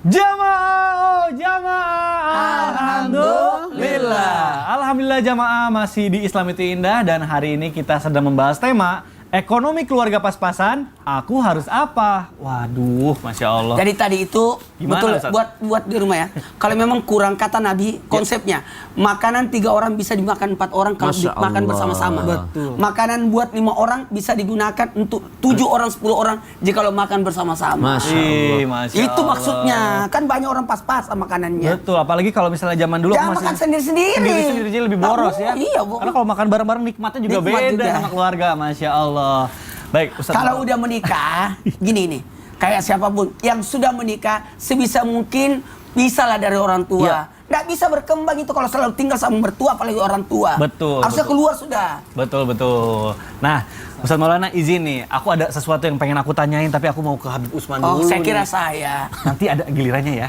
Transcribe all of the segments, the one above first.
Jamaah, Alhamdulillah jamaah masih di Islam itu Indah dan hari ini kita sedang membahas tema ekonomi keluarga pas-pasan, aku harus apa? Waduh, Masya Allah. Jadi tadi itu Gimana, betul Ustaz? buat di rumah ya. Kalau memang kurang kata Nabi konsepnya, makanan 3 orang bisa dimakan 4 orang kalau Masya dimakan Allah. bersama-sama. Betul. Makanan buat 5 orang bisa digunakan untuk 7 orang 10 orang jika lo makan bersama-sama. Masya Allah. Masya Itu Allah. maksudnya. Kan banyak orang pas-pasan makanannya. Betul, apalagi kalau misalnya zaman dulu Jangan makan sendiri-sendiri. Sendiri-sendiri aja lebih boros ya. Iya, Karena kalau makan bareng-bareng nikmatnya juga Nikmat beda juga. sama keluarga, Masya Allah. Baik, Ustaz. Kalau udah menikah, gini nih, kayak siapapun yang sudah menikah, sebisa mungkin bisalah dari orang tua. Ya. Nggak bisa berkembang itu kalau selalu tinggal sama mertua, apalagi orang tua. Betul, Harusnya betul. keluar sudah. Betul. Nah, Ustaz Maulana izin nih, aku ada sesuatu yang pengen aku tanyain tapi aku mau ke Habib Usman Oh, dulu. saya kira nih. saya. Nanti ada gilirannya ya.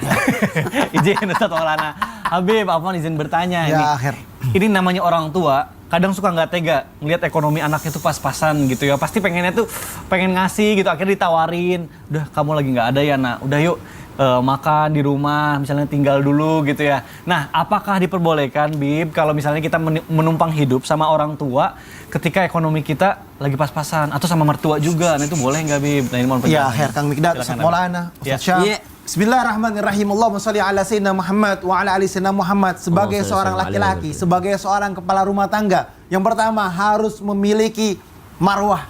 Izin Ustaz Maulana. Habib, Afwan izin bertanya Ya, ini. akhir. Ini namanya orang tua, kadang suka nggak tega ngelihat ekonomi anaknya tuh pas-pasan gitu ya. Pasti pengennya tuh pengen ngasih gitu, akhirnya ditawarin. Udah kamu lagi nggak ada ya, Nak. Udah yuk makan di rumah, misalnya tinggal dulu gitu ya. Nah, apakah diperbolehkan, Bib, kalau misalnya kita menumpang hidup sama orang tua ketika ekonomi kita lagi pas-pasan atau sama mertua juga? Nah, itu boleh nggak, Bib? Nah, ini mohon Ya, penjelasan. akhir Kang Mikdad, Silakan, Ustaz Habib. Maulana, Ya. Ustaz Syam. Iya. Bismillahirrahmanirrahim. Allahumma sholli ala sayyidina Muhammad wa ala ali sayyidina Muhammad. Sebagai Allahumma seorang sholli ala laki-laki, ali. sebagai seorang kepala rumah tangga, yang pertama harus memiliki marwah.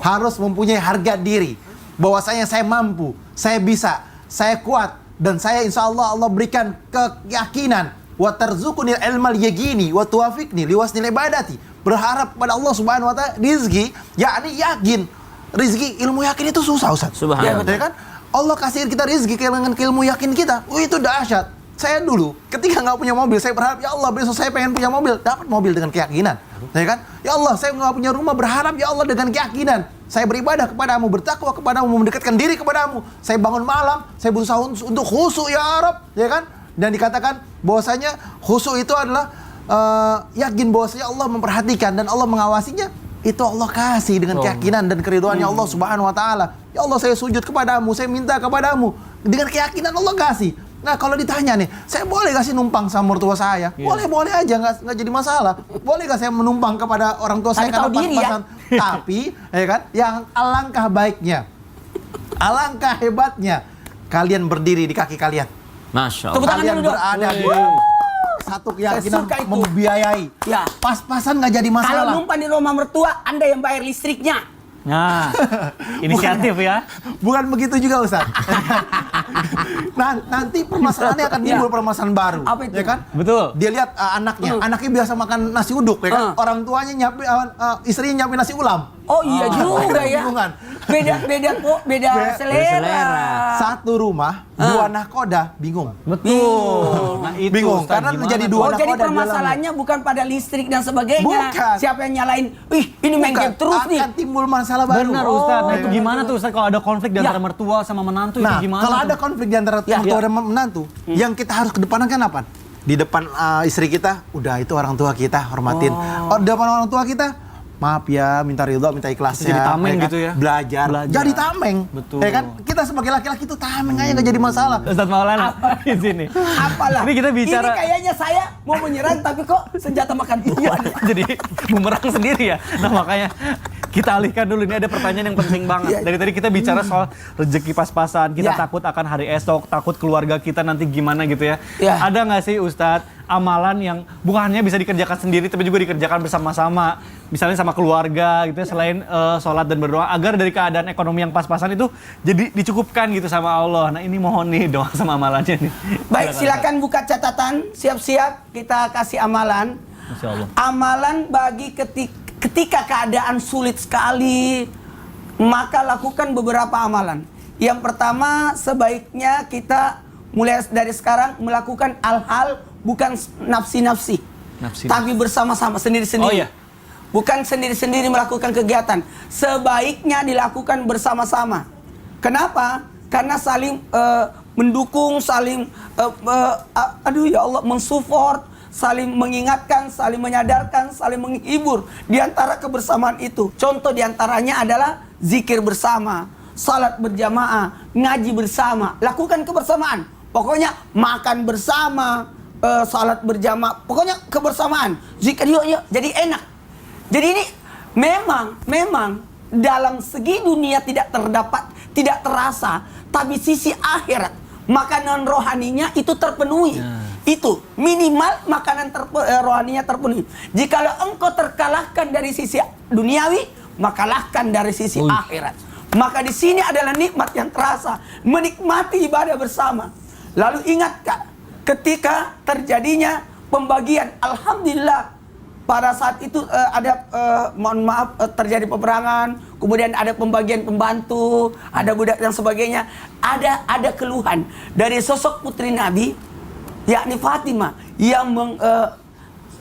Harus mempunyai harga diri. Bahwasanya saya mampu, saya bisa, saya kuat, dan saya insya Allah Allah berikan keyakinan. Wa tarzuqunil ilmal yaqini wa tuwafiqni liwasnil ibadati. Berharap pada Allah Subhanahu wa taala rizki, yakni yakin. Rizki ilmu yakin itu susah, Ustaz. Subhanallah. Ya kan? Allah kasih kita rizki dengan ilmu yakin kita. Itu dahsyat. Saya dulu ketika nggak punya mobil, saya berharap ya Allah besok saya pengen punya mobil, dapat mobil dengan keyakinan. Ya kan? Ya Allah, saya nggak punya rumah, berharap ya Allah dengan keyakinan. Saya beribadah kepadamu, bertakwa kepadamu, mendekatkan diri kepadamu. Saya bangun malam, saya berusaha untuk khusyuk ya Rabb, ya kan? Dan dikatakan bahwasanya khusyuk itu adalah yakin bahwasanya Allah memperhatikan dan Allah mengawasinya. Itu Allah kasih dengan keyakinan dan keridhaannya Allah Subhanahu wa taala. Ya Allah, saya sujud kepadamu, saya minta kepadamu. Dengan keyakinan Allah kasih. Nah, kalau ditanya nih, saya boleh gak sih numpang sama mertua saya? Boleh aja, nggak jadi masalah. Boleh gak saya menumpang kepada orang tua saya Tapi tahu diri ya. pas-pasan? Tapi, ya kan, yang alangkah baiknya, alangkah hebatnya, kalian berdiri di kaki kalian. Masya Tepuk Allah. tangan Kalian dulu dong. berada di satu keyakinan suka itu. membiayai. Ya. Pas-pasan nggak jadi Kalau masalah. numpang di rumah mertua, Anda yang bayar listriknya. Nah, inisiatif ya. Bukan begitu juga, Ustaz. Nah, nanti permasalahannya akan timbul permasalahan baru. Apa itu? Ya kan? Betul. Dia lihat anaknya biasa makan nasi uduk, ya kan? Orang tuanya nyiapin, istrinya nyiapin nasi ulam. Oh iya juga ya. Hubungan. Beda selera. Satu rumah, dua nahkoda, bingung. Betul. Nah, itu Bingung, Ustaz, karena gimana jadi tuh? dua Oh, jadi nakoda di permasalahannya bukan pada listrik dan sebagainya. Bukan. Siapa yang nyalain? Ih, ini main game terus nih. akan timbul masalah baru. Benar Ustaz. Nah, itu ya. gimana tuh Ustaz kalau ada konflik di Ya. antara mertua sama menantu Nah, itu gimana? kalau tuh? ada konflik di antara mertua dan menantu, yang kita harus kedepankan apa? Di depan istri kita, udah itu orang tua kita, hormatin. Oh, di depan orang tua kita, maaf ya, minta ridho, minta ikhlasnya. Jadi tameng kan? gitu ya? Belajar. Jadi tameng. Betul. Ya kan? Kita sebagai laki-laki itu tameng aja nggak jadi masalah. Ustaz Maulana di sini. Apalah. Ini kita bicara Ini kayaknya saya mau menyerang tapi kok senjata makan Iya, tuan. jadi bumerang sendiri ya. Nah, makanya kita alihkan dulu, ini ada pertanyaan yang penting banget. Dari tadi kita bicara soal rezeki pas-pasan, kita Ya. takut akan hari esok, takut keluarga kita nanti gimana gitu ya. Ya. Ada nggak sih Ustadz amalan yang bukan hanya bisa dikerjakan sendiri tapi juga dikerjakan bersama-sama, misalnya sama keluarga gitu ya, selain sholat dan berdoa agar dari keadaan ekonomi yang pas-pasan itu jadi dicukupkan gitu sama Allah. Nah, ini mohon nih doa sama amalannya nih. Baik, silakan buka catatan, siap-siap kita kasih amalan. Masya Allah. Amalan bagi ketika keadaan sulit sekali, maka lakukan beberapa amalan. Yang pertama, sebaiknya kita mulai dari sekarang melakukan hal-hal bukan nafsi-nafsi, tapi bersama-sama, sendiri-sendiri. Oh iya. Bukan sendiri-sendiri melakukan kegiatan. Sebaiknya dilakukan bersama-sama. Kenapa? Karena saling mendukung, saling ya Allah, mensupport, saling mengingatkan, saling menyadarkan, saling menghibur di antara kebersamaan itu. Contoh di antaranya adalah zikir bersama, salat berjamaah, ngaji bersama, lakukan kebersamaan. Pokoknya makan bersama, salat berjamaah, pokoknya kebersamaan. Zikir yuk, jadi enak. Jadi ini memang dalam segi dunia tidak terasa, tapi sisi akhirat, makanan rohaninya itu terpenuhi. Itu minimal makanan rohaninya terpenuhi. Jikalau engkau terkalahkan dari sisi duniawi, maka kalahkan dari sisi akhirat. Maka di sini adalah nikmat yang terasa, menikmati ibadah bersama. Lalu ingat Kak, ketika terjadinya pembagian, alhamdulillah pada saat itu mohon maaf terjadi peperangan, kemudian ada pembagian pembantu, ada budak dan sebagainya. Ada keluhan dari sosok putri Nabi, yakni Fatimah, yang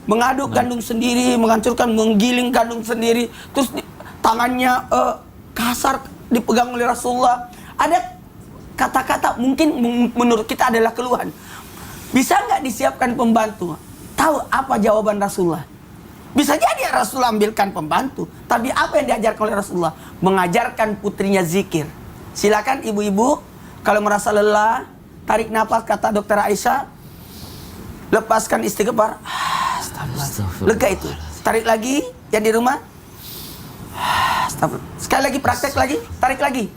mengaduk gandum sendiri, menghancurkan, menggiling gandum sendiri, terus tangannya kasar dipegang oleh Rasulullah. Ada kata-kata mungkin menurut kita adalah keluhan. Bisa nggak disiapkan pembantu? Tahu apa jawaban Rasulullah? Bisa jadi Rasulullah ambilkan pembantu, tapi apa yang diajarkan oleh Rasulullah? Mengajarkan putrinya zikir. Silakan ibu-ibu, kalau merasa lelah, tarik nafas, kata Dokter Aisyah, lepaskan istighfar. Lega itu. Tarik lagi, yang di rumah. Sekali lagi, praktek lagi, tarik lagi.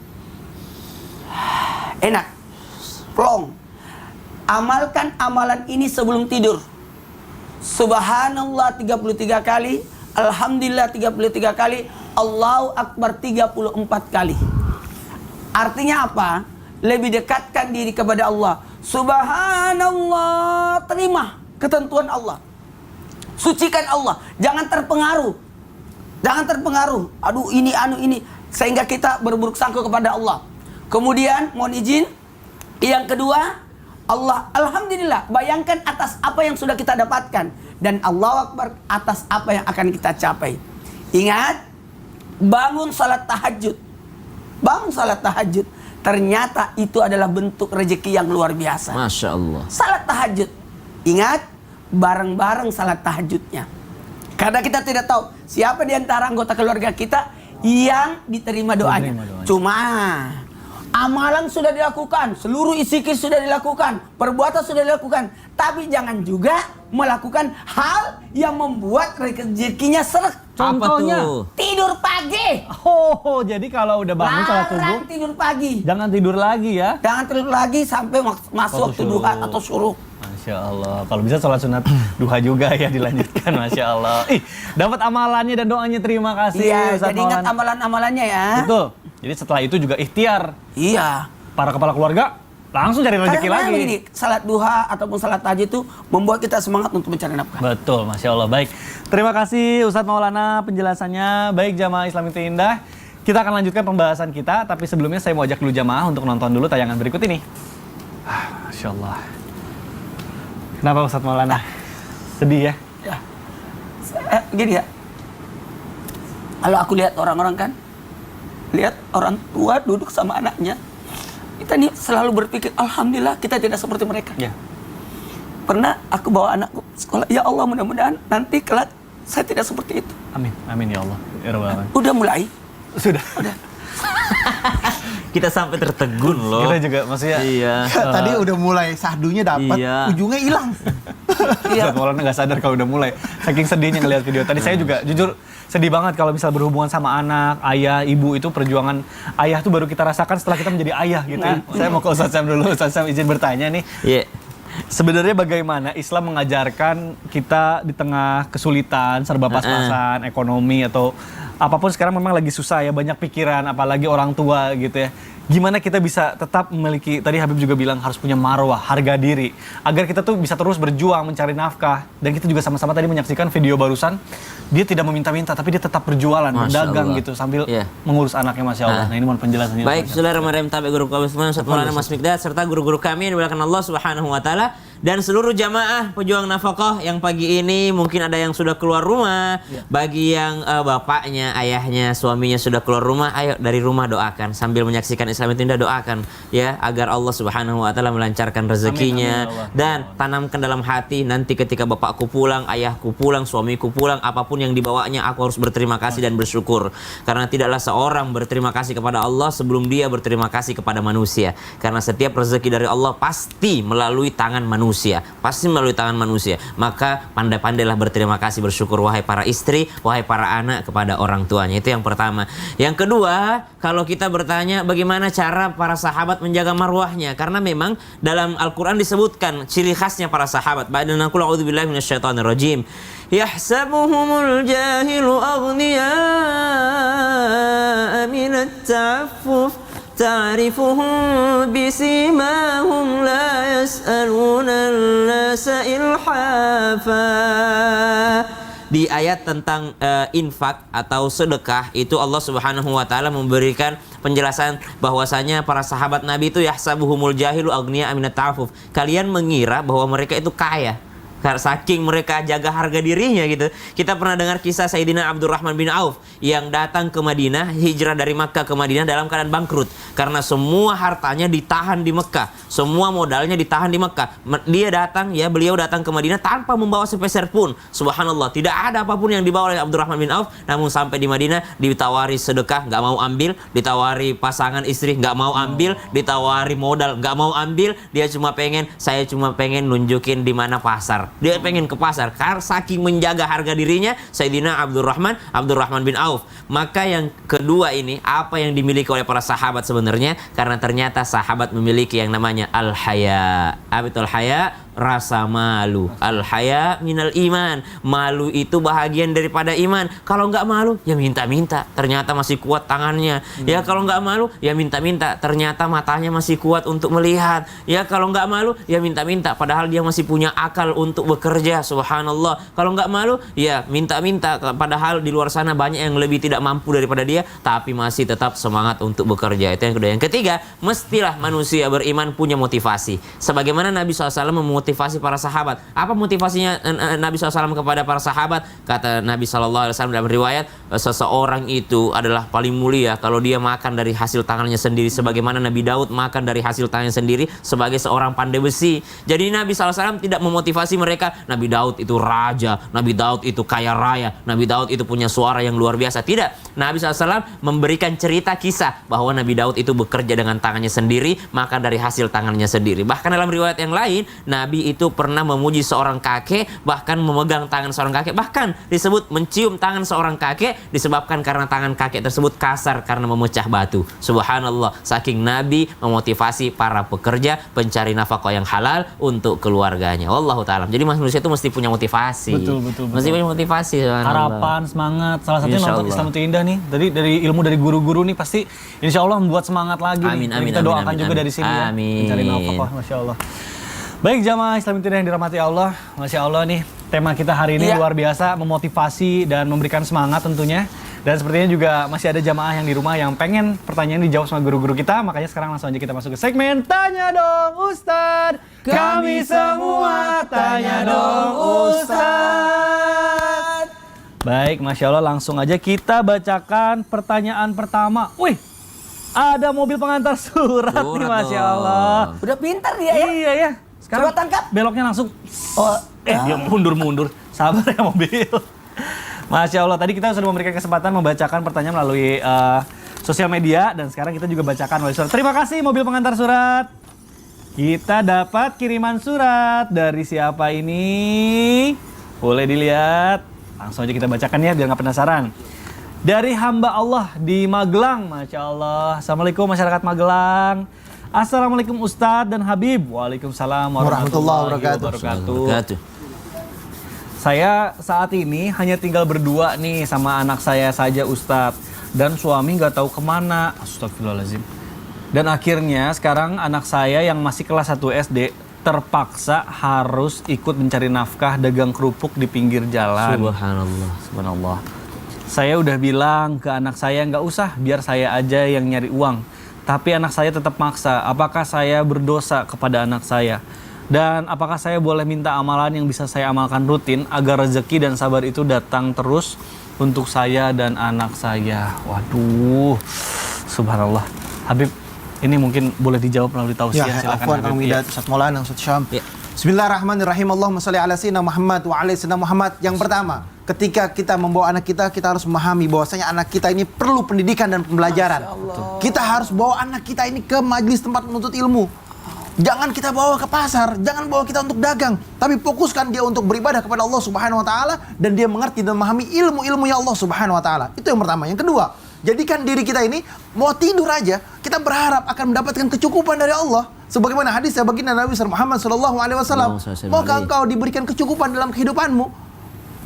Enak. Plong. Amalkan amalan ini sebelum tidur. Subhanallah 33 kali, Alhamdulillah 33 kali, Allahu Akbar 34 kali. Artinya apa? Lebih dekatkan diri kepada Allah. Subhanallah, terima ketentuan Allah. Sucikan Allah, jangan terpengaruh. Jangan terpengaruh. Aduh ini, sehingga kita berburuk sangka kepada Allah. Kemudian mohon izin, yang kedua, Allah, alhamdulillah, bayangkan atas apa yang sudah kita dapatkan, dan Allahu Akbar atas apa yang akan kita capai. Ingat, bangun salat tahajud. Bangun salat tahajud. Ternyata itu adalah bentuk rezeki yang luar biasa. Masya Allah. Salat tahajud. Ingat, bareng-bareng salat tahajudnya. Karena kita tidak tahu siapa di antara anggota keluarga kita yang diterima doanya. Cuma amalan sudah dilakukan, seluruh isi-isi sudah dilakukan, perbuatan sudah dilakukan, tapi jangan juga melakukan hal yang membuat rezekinya seret. Contohnya tidur pagi. Oh, jadi kalau udah bangun salat subuh, Larang tidur pagi. jangan tidur lagi ya. Jangan tidur lagi sampai masuk waktu duha atau syuruk. Masya Allah. Kalau bisa sholat sunat duha juga ya dilanjutkan. Masya Allah. Ih, dapat amalannya dan doanya, terima kasih. Iya, Ustaz jadi ingat Maulana. amalan-amalannya ya. Betul. Jadi setelah itu juga ikhtiar. Iya. Para kepala keluarga langsung cari rezeki Karena lagi. begini, salat duha ataupun salat tahajud itu membuat kita semangat untuk mencari nafkah. Betul, Masya Allah. Baik, terima kasih Ustadz Maulana penjelasannya. Baik, jamaah Islam itu indah. Kita akan lanjutkan pembahasan kita, tapi sebelumnya saya mau ajak dulu jamaah untuk nonton dulu tayangan berikut ini. Masya Allah. Kenapa Ustadz Maulana? Sedih ya? Ya. Gini ya. Kalau aku lihat orang-orang kan, lihat orang tua duduk sama anaknya, kita nih selalu berpikir, alhamdulillah kita tidak seperti mereka. Ya. Pernah aku bawa anakku sekolah, ya Allah mudah-mudahan nanti kelak saya tidak seperti itu. Amin, amin ya Allah. Ya Rabbal Alamin. Udah mulai. Sudah. Kita sampai tertegun loh. Kita juga maksudnya. Iya. Tadi udah mulai sahdunya dapat, Iya. ujungnya hilang. Ustadz Maulana nggak sadar kalau udah mulai. Saking sedihnya ngelihat video. Tadi saya juga jujur sedih banget kalau misal berhubungan sama anak, ayah, ibu, itu perjuangan ayah tuh baru kita rasakan setelah kita menjadi ayah gitu. Saya mau ke Ustadz Sam dulu. Ustadz Sam izin bertanya nih. Iya. Sebenarnya bagaimana Islam mengajarkan kita di tengah kesulitan, serba pas-pasan, ekonomi atau apapun sekarang memang lagi susah ya, banyak pikiran, apalagi orang tua gitu ya. Gimana kita bisa tetap memiliki, tadi Habib juga bilang harus punya marwah, harga diri, agar kita tuh bisa terus berjuang mencari nafkah. Dan kita juga sama-sama tadi menyaksikan video barusan, dia tidak meminta-minta tapi dia tetap berjualan, Masya berdagang Allah. gitu sambil Iya. mengurus anaknya, Masya Allah. Nah ini mohon penjelasannya. Baik, Bismillahirrahmanirrahim. Tabi guru kami semua, Ustaz Maulana Mas Mikdad serta guru-guru kami yang dimuliakan Allah Subhanahu wa taala dan seluruh jamaah pejuang nafkah yang pagi ini mungkin ada yang sudah keluar rumah, bagi yang bapaknya, ayahnya, suaminya sudah keluar rumah, ayo dari rumah doakan sambil menyaksikan Islam itu Indah doakan ya agar Allah Subhanahu wa taala melancarkan rezekinya. Amin, amin, ya Allah. Dan tanamkan dalam hati nanti ketika bapakku pulang, ayahku pulang, suamiku pulang, apapun yang dibawanya aku harus berterima kasih dan bersyukur. Karena tidaklah seorang berterima kasih kepada Allah sebelum dia berterima kasih kepada manusia. Karena setiap rezeki dari Allah pasti melalui tangan manusia, pasti melalui tangan manusia. Maka pandai-pandailah berterima kasih, bersyukur wahai para istri, wahai para anak kepada orang tuanya. Itu yang pertama. Yang kedua, kalau kita bertanya bagaimana cara para sahabat menjaga marwahnya, karena memang dalam Al-Quran disebutkan ciri khasnya para sahabat. Ba'da naqul a'udzubillahi minasyaitonirrajim. Yahsabuhumul jahilu aghniya'a minat ta'affuf ta'rifuhum bisimahum la yas'aluna an-nasa ilhafa. Di ayat tentang infak atau sedekah itu Allah Subhanahu wa taala memberikan penjelasan bahwasanya para sahabat Nabi itu yahsabuhumul jahilu aghniya minat ta'affuf. Kalian mengira bahwa mereka itu kaya. Saking mereka jaga harga dirinya gitu. Kita pernah dengar kisah Sayyidina Abdurrahman bin Auf yang datang ke Madinah, hijrah dari Makkah ke Madinah dalam keadaan bangkrut karena semua hartanya ditahan di Mekah, semua modalnya ditahan di Mekah. Dia datang ya, beliau datang ke Madinah tanpa membawa sepeser pun. Subhanallah, tidak ada apapun yang dibawa oleh Abdurrahman bin Auf. Namun sampai di Madinah ditawari sedekah, nggak mau ambil, ditawari pasangan istri, nggak mau ambil, ditawari modal, nggak mau ambil. Dia saya cuma pengen nunjukin di mana pasar. Dia pengen ke pasar karena saking menjaga harga dirinya Sayyidina Abdurrahman bin Auf. Maka yang kedua ini, apa yang dimiliki oleh para sahabat sebenarnya? Karena ternyata sahabat memiliki yang namanya al-haya. Apa itu al-haya? Rasa malu. Al-haya minal iman. Malu itu bahagian daripada iman. Kalau nggak malu, ya minta-minta. Ternyata masih kuat tangannya. Ya kalau nggak malu, ya minta-minta. Ternyata matanya masih kuat untuk melihat. Ya kalau nggak malu, ya minta-minta. Padahal dia masih punya akal untuk bekerja. Subhanallah. Kalau nggak malu, ya minta-minta. Padahal di luar sana banyak yang lebih tidak mampu daripada dia, tapi masih tetap semangat untuk bekerja. Itu yang kedua. Yang ketiga, mestilah manusia beriman punya motivasi. Sebagaimana Nabi SAW memotivasi para sahabat. Apa motivasinya Nabi SAW kepada para sahabat? Kata Nabi SAW dalam riwayat, seseorang itu adalah paling mulia kalau dia makan dari hasil tangannya sendiri. Sebagaimana Nabi Daud makan dari hasil tangannya sendiri sebagai seorang pandai besi. Jadi Nabi SAW tidak memotivasi mereka, Nabi Daud itu raja, Nabi Daud itu kaya raya, Nabi Daud itu punya suara yang luar biasa. Tidak. Nabi SAW memberikan cerita kisah bahwa Nabi Daud itu bekerja dengan tangannya sendiri, makan dari hasil tangannya sendiri. Bahkan dalam riwayat yang lain, Nabi itu pernah memuji seorang kakek, bahkan memegang tangan seorang kakek, bahkan disebut mencium tangan seorang kakek disebabkan karena tangan kakek tersebut kasar karena memecah batu. Subhanallah, saking Nabi memotivasi para pekerja pencari nafkah yang halal untuk keluarganya. Wallahu ta'ala. Jadi manusia itu mesti punya motivasi. Betul. Mesti punya motivasi. Harapan, semangat. Salah satunya Insya nonton Allah. Islam itu Indah nih. Dari ilmu dari guru-guru nih pasti insya Allah membuat semangat lagi. Amin, nih. amin, Kita amin, doakan amin, juga amin. dari sini ya. Amin. Mencari nafkah, Masya Allah. Baik jamaah Islam itu yang dirahmati Allah. Masya Allah nih tema kita hari ini Iya. luar biasa. Memotivasi dan memberikan semangat tentunya. Dan sepertinya juga masih ada jamaah yang di rumah yang pengen pertanyaan dijawab sama guru-guru kita. Makanya sekarang langsung aja kita masuk ke segmen Tanya Dong Ustadz. Kami semua tanya dong Ustadz. Baik, Masya Allah langsung aja kita bacakan pertanyaan pertama. Wih, ada mobil pengantar surat nih Surat Masya dong. Allah. Udah pintar dia ya. Iya ya. Sekarang Coba tangkap. beloknya langsung. Oh, Dia mundur-mundur. Sabar ya mobil. Masya Allah, tadi kita sudah memberikan kesempatan membacakan pertanyaan melalui sosial media. Dan sekarang kita juga bacakan melalui surat. Terima kasih mobil pengantar surat. Kita dapat kiriman surat dari siapa ini? Boleh dilihat. Langsung aja kita bacakan ya biar nggak penasaran. Dari hamba Allah di Magelang, Masya Allah. Assalamualaikum masyarakat Magelang. Assalamualaikum Ustadz dan Habib. Waalaikumsalam warahmatullahi wabarakatuh. Saya saat ini hanya tinggal berdua nih sama anak saya saja Ustadz. Dan suami nggak tahu kemana. Astagfirullahaladzim. Dan akhirnya sekarang anak saya yang masih kelas 1 SD terpaksa harus ikut mencari nafkah dagang kerupuk di pinggir jalan. Subhanallah. Saya udah bilang ke anak saya nggak usah, biar saya aja yang nyari uang. Tapi anak saya tetap maksa. Apakah saya berdosa kepada anak saya? Dan apakah saya boleh minta amalan yang bisa saya amalkan rutin agar rezeki dan sabar itu datang terus untuk saya dan anak saya? Waduh, subhanallah. Habib, Ini mungkin boleh dijawab melalui tausiah. Ya, Silakan afwan Kang Habib. Midat, Ustaz Maulana, Ustaz Syam. Ya. Bismillahirrahmanirrahim. Allahumma shalli ala sayyidina Muhammad wa ala sayyidina Muhammad. Yang pertama, ketika kita membawa anak kita harus memahami bahwasanya anak kita ini perlu pendidikan dan pembelajaran. Kita harus bawa anak kita ini ke majelis tempat menuntut ilmu. Jangan kita bawa ke pasar, jangan bawa kita untuk dagang, tapi fokuskan dia untuk beribadah kepada Allah Subhanahu wa taala dan dia mengerti dan memahami ilmu-ilmunya Allah Subhanahu wa taala. Itu yang pertama. Yang kedua, jadikan diri kita ini mau tidur aja, kita berharap akan mendapatkan kecukupan dari Allah. Sebagaimana hadis baginda Nabi Muhammad sallallahu alaihi wasallam, maukah engkau diberikan kecukupan dalam kehidupanmu?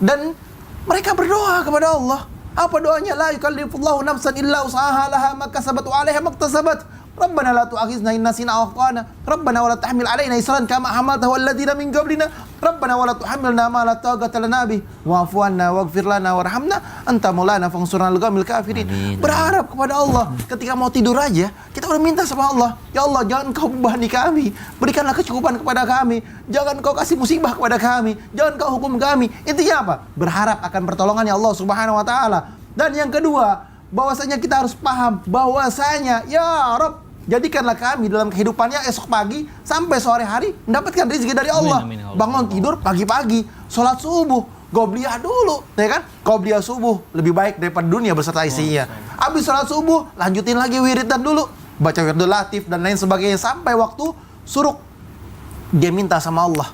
Dan mereka berdoa kepada Allah. Apa doanya? La yukallifullahu nafsan illa usahaha laha ma kasabat wa 'alaiha maktasabat. Rabbana la tu'akhizna in nasina aw akhtana. Rabbana wa la tahmil 'alaina isran kama hamaltahu alladziina min qablina. Rabbana wa la tuhammilna ma la taqata lana bih. Wa'fu 'anna waghfir lana warhamna anta maulana fansurna 'alal qaumil kafirin. Berharap kepada Allah. Ketika mau tidur aja, kita udah minta sama Allah. Ya Allah, jangan kau bebani kami. Berikanlah kecukupan kepada kami. Jangan kau kasih musibah kepada kami. Jangan kau hukum kami. Intinya apa? Berharap akan pertolongannya Allah Subhanahu wa taala. Dan yang kedua, bahwasanya kita harus paham bahwasanya ya Rabb, jadikanlah kami dalam kehidupannya esok pagi sampai sore hari mendapatkan rezeki dari Allah. Amin, amin, Bangun tidur pagi-pagi, sholat subuh, qobliyah dulu, ya kan? Qobliyah subuh lebih baik daripada dunia beserta isinya. Habis sholat subuh, lanjutin lagi wiridan dulu, baca wirdul latif dan lain sebagainya sampai waktu suruk. Dia minta sama Allah.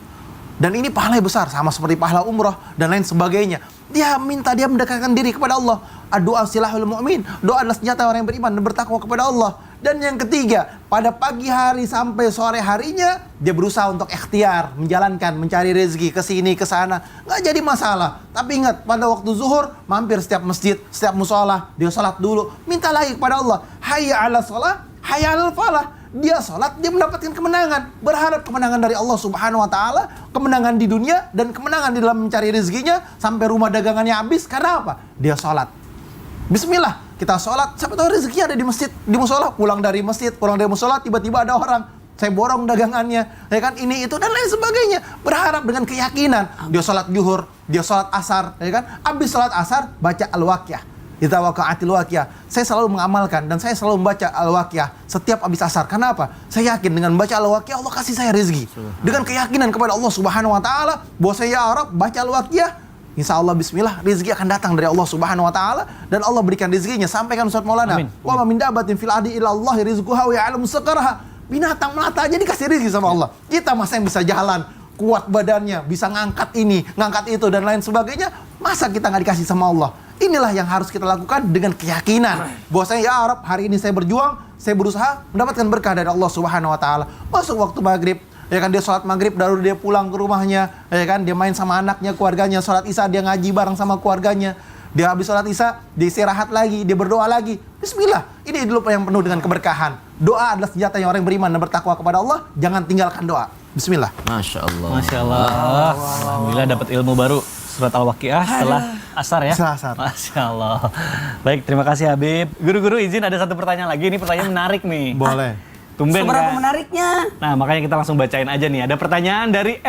Dan ini pahalanya besar, sama seperti pahala umrah dan lain sebagainya. Dia minta, dia mendekatkan diri kepada Allah. Doa silahul mu'min. Doa adalah senjata orang yang beriman dan bertakwa kepada Allah. Dan yang ketiga, pada pagi hari sampai sore harinya, dia berusaha untuk ikhtiar, menjalankan, mencari rezeki ke sini, ke sana. Nggak jadi masalah. Tapi ingat, pada waktu zuhur, mampir setiap masjid, setiap musola, dia sholat dulu. Minta lagi kepada Allah. Hayya ala sholah, hayya ala falah. Dia sholat, dia mendapatkan kemenangan. Berharap kemenangan dari Allah Subhanahu wa taala, kemenangan di dunia dan kemenangan di dalam mencari rezekinya sampai rumah dagangannya habis. Karena apa? Dia sholat. Bismillah, kita sholat. Siapa tahu rezeki ada di masjid, di musola. Pulang dari masjid, pulang dari musola, tiba-tiba ada orang. Saya borong dagangannya, ya kan? Ini itu dan lain sebagainya. Berharap dengan keyakinan. Dia sholat zuhur, dia sholat asar, ya kan? Habis sholat asar, baca al-waqiah. Idza waqa'atil waqiah. Saya selalu mengamalkan dan saya selalu membaca al-waqiah setiap habis asar. Kenapa? Saya yakin dengan baca al-waqiah Allah kasih saya rezeki. Dengan keyakinan kepada Allah Subhanahu wa taala bahwa saya ya Rabb baca al-waqiah, insya Allah bismillah rezeki akan datang dari Allah Subhanahu wa taala dan Allah berikan rezekinya. Sampaikan Ustaz Maulana. Wa ma min dabatin fil ardi illa Allah rizquha wa ya'lamu mustaqarraha. Binatang melata aja dikasih rezeki sama Allah. Kita masa yang bisa jalan, kuat badannya, bisa ngangkat ini, ngangkat itu dan lain sebagainya, masa kita nggak dikasih sama Allah? Inilah yang harus kita lakukan dengan keyakinan bahwasanya ya Arab, hari ini saya berjuang, saya berusaha mendapatkan berkah dari Allah Subhanahu wa taala. Masuk waktu maghrib, ya kan dia sholat maghrib, baru dia pulang ke rumahnya, ya kan dia main sama anaknya, keluarganya, sholat isya dia ngaji bareng sama keluarganya. Dia habis sholat isya, dia istirahat lagi, dia berdoa lagi. Bismillah, ini hidup yang penuh dengan keberkahan. Doa adalah senjata yang orang beriman dan bertakwa kepada Allah. Jangan tinggalkan doa. Bismillah. Masya Allah. Masya Allah. Alhamdulillah dapat ilmu baru. Surat Al-Waqiah setelah asar ya? Setelah asar. Masya Allah. Baik, terima kasih Habib. Guru-guru izin ada satu pertanyaan lagi. Ini pertanyaan menarik nih. Boleh. Tumben Seberapa kan? menariknya? Nah, makanya kita langsung bacain aja nih. Ada pertanyaan dari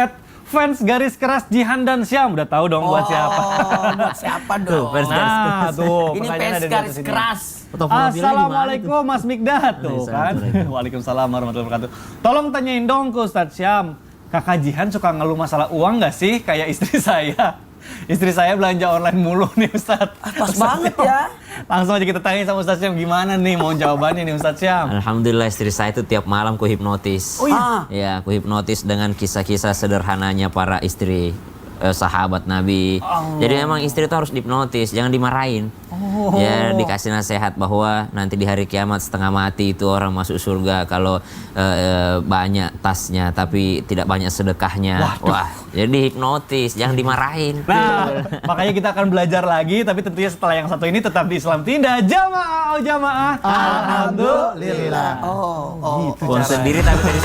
@fans_keras Jihan dan Syam. Udah tahu dong buat siapa. Buat siapa Tuh, dong? fans garis Nah, keras. tuh. Ini pertanyaannya fans ada di garis atas ini. keras. Assalamualaikum Mas Mikdad tuh kan. Waalaikumsalam warahmatullahi wabarakatuh. Tolong tanyain dong ke Ustadz Syam. Kakak Jihan suka ngeluh masalah uang nggak sih kayak istri saya? Istri saya belanja online mulu nih Ustadz. Pas banget ya. Langsung aja kita tanya sama Ustadz Syam gimana nih mau jawabannya nih Ustadz Syam. Alhamdulillah istri saya itu tiap malam ku hipnotis. Oh iya? Ya, ku hipnotis dengan kisah-kisah sederhananya para istri sahabat Nabi. Jadi emang istri itu harus dihipnotis, jangan dimarahin. Ya, dikasih nasihat bahwa nanti di hari kiamat setengah mati itu orang masuk surga kalau banyak tasnya tapi tidak banyak sedekahnya. Wah, jadi hipnotis, jangan dimarahin. Nah, makanya kita akan belajar lagi, tapi tentunya setelah yang satu ini tetap di Islam Tindak. Jamaah, oh jamaah. Alhamdulillah. Oh, Pun sendiri tapi dari